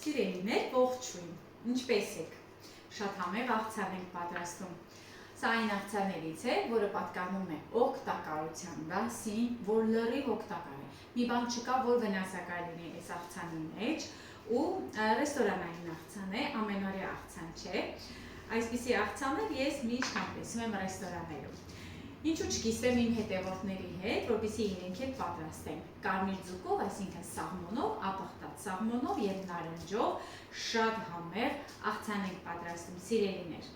Սիրելիներ, ողջույն, ինչպես եք, շատ համեղ աղցան ենք պատրաստում, սա այն աղցաներից է, որը պատկանում է օգտակարության դասին, որ լրիվ օգտակար է, մի բան չկա, որ վնասակար լինի այս աղցանի մեջ ու ռեստորանային աղցան է, ամենօրյա աղցան չէ, այսպիսի աղցաներ ես միշտ համտեսում եմ ռեստորաններում։ Ինչու չկիսվեմ իմ հետևորդների հետ, որպեսզի իրենք էլ պատրաստեն կարմիր ձուկով, այսինքն սաղմոնով, ապխտած սաղմոնով և նարնջով շատ համեղ աղցան ենք պատրաստում, սիրելիներ։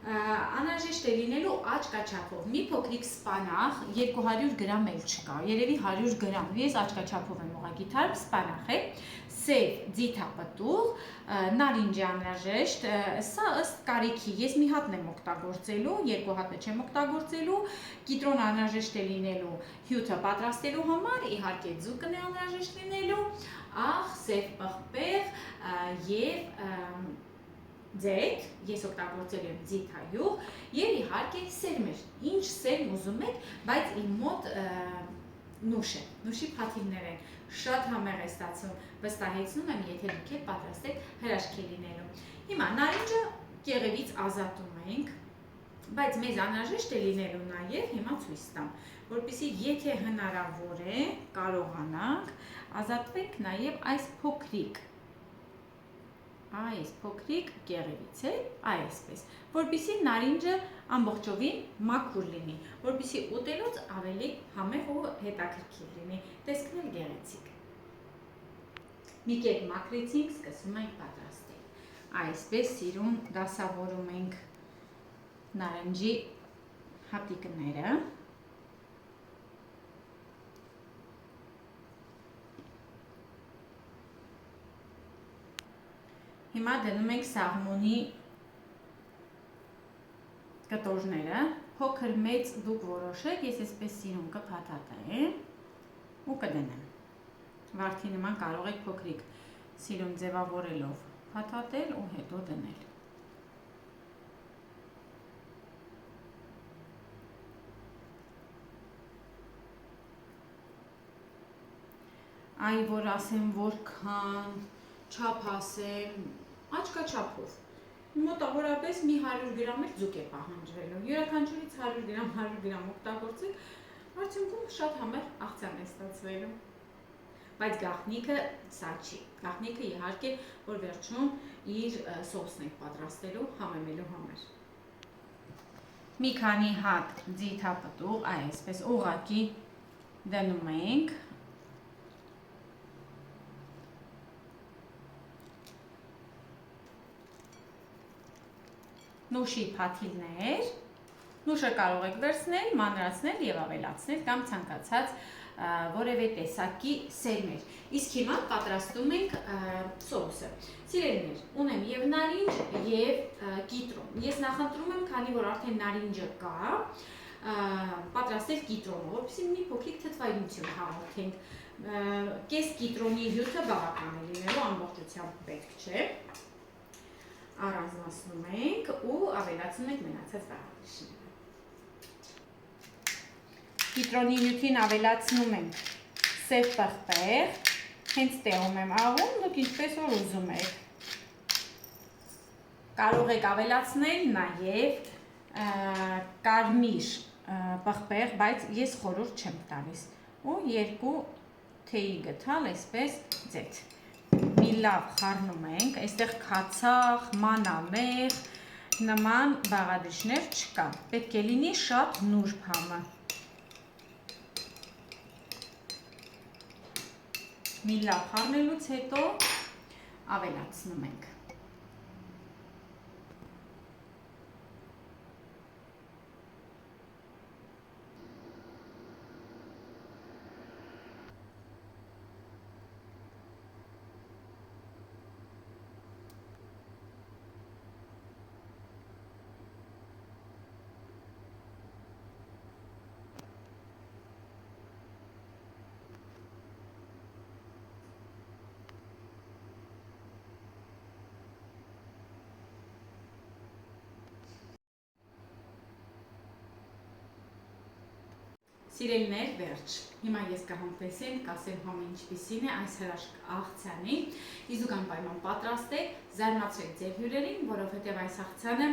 Անհրաժեշտ է լինելու աչքաչափով, մի փոքրիկ սպանախ, 200 գրամ էլ չկա, երևի 100 գրամ, ես աչքաչափով եմ ուղղակի թարմ սպանախ է, սև ձիթապտուղ, նարինջի անհրաժեշտ, սա ըստ կարիքի, ես մի հատն եմ օգտագործելու, երկու հատը չեմ օգտագործելու, կիտրոն անհրաժեշտ է լինելու հյութը պատրաստելու համար, իհարկե ձուկն է անհրաժեշտ լինելու, աղ, սև պղպեղ և ձեթ, ես օգտագործել եմ ձիթայուղ և իհարկե սերմեր, ինչ սերմ ուզում եք, բայց իմ մոտ նուշ է, նուշի փաթիվներ են, շատ համեղ է ստացվում, վստահեցնում եմ, եթե դուք եք պատրաստեք հրաշք է լինելու։ Հիմա նարինջը կեղևից ազատում ենք, բայց մեզ անհրաժեշտ է լինելու նաև, հիմա ցույց տամ, որպեսզի եթե հնարավոր է կարողանանք ազատվենք նաև այս փոքրիկ կեղևից է, այսպես, որպեսզի նարինջը ամբողջովին մաքուր լինի, որպեսզի ուտելուց ավելի համեղ ու հետաքրքիր լինի, տեսքն էլ գեղեցիկ։ Մի կերպ մաքրեցինք, սկսում ենք պատրաստել, այսպես սիրուն դասավորում ենք նարնջի հատիկները, հիմա դնում ենք սաղմոնի կտորները, փոքր մեծ դուք որոշեք, ես այսպես սիրուն կփաթաթեմ ու կդնեմ։ Վարդի նման կարող եք փոքրիկ սիրուն ձևավորելով փաթաթել ու հետո դնել։ Այ որ ասեմ որքան չափ ասեմ, աչքաչափով, մոտավորապես մի 100 գրամ էլ ձուկ է պահանջվելու, յուրաքանչյուրից 100 գրամ օգտագործեք, արդյունքում շատ համեղ աղցան է ստացվելու, բայց գաղտնիքը սա չի, գաղտնիքը իհարկե, որ վերջում իր սոուսն եք պատրաստելու համեմելու համար։ Մի քանի հատ ձիթապտուղ, այսպես ուղղակի դնում ենք, նուշի փաթիվներ, նուշը կարող եք վերցնել, մանրացնել և ավելացնել կամ ցանկացած որևէ տեսակի սերմեր։ Իսկ հիմա պատրաստում ենք սոուսը։ Սիրելիներ, ունեմ և նարինջ և կիտրոն։ Ես նախընտրում եմ, քանի որ արդեն նարինջը կա, պատրաստել կիտրոնով, որպեսզի մի փոքրիկ թթվայնություն հաղորդենք։ Կես կիտրոնի հյութը բավական է լինելու, ամբողջությամբ պետք չէ։ Առանձնացնում ենք ու ավելացնում ենք մնացած բաղադրիչները։ Կիտրոնի հյութին ավելացնում ենք սև պղպեղ, հենց տեղում եմ աղում, դուք ինչպես որ ուզում եք։ Կարող եք ավելացնել նաև կարմիր պղպեղ, բայց ես խորհուրդ չեմ տալիս ու 2 թեյի գդալ այսպես ձեթ։ Մի լավ խառնում ենք, այստեղ քացախ, մանամեղ, նման բաղադրիչներ չկան, պետք է լինի շատ նուրբ համը։ Մի լավ խառնելուց հետո ավելացնում ենք։ Սիրելիներ, վերջ։ Հիմա ես կհամտեսեմ, կասեմ համը ինչպիսին է այս հրաշք աղցանի։ Իզուկ անպայման պատրաստեք, զարմացրեք ձեր հյուրերին, որովհետև այս աղցանը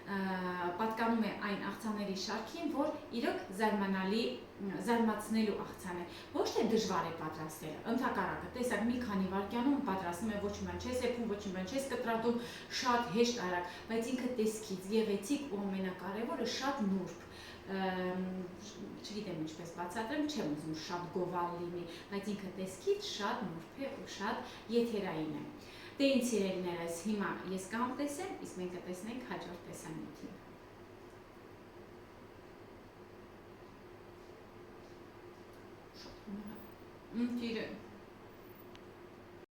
պատկանում է այն աղցանների շարքին, որ իրոք զարմացնելու աղցան է։ Ոչ թե դժվար է պատրաստելը, ընդհակառակը, տեսակ մի քանի վայրկյանում պատրաստում է, ոչ մի բան չես եփում, ոչ մի բան չես կտրատում, շատ հեշտ արագ, բայց ինքը տեսքից գեղեցիկ ու ամենակարևորը շատ նուրբ։ Չգիտեմ ինչպես բացատրեմ, չեմ ուզում շատ գովալ լինի, բայց ինքը տեսքից շատ նուրբ է ու շատ եթերային է։ Դե ինձ սիրելիներս, հիմա ես կհամտեսեմ, իսկ մենք կտեսնենք հաջորդ տեսանյութին։ Ջիրը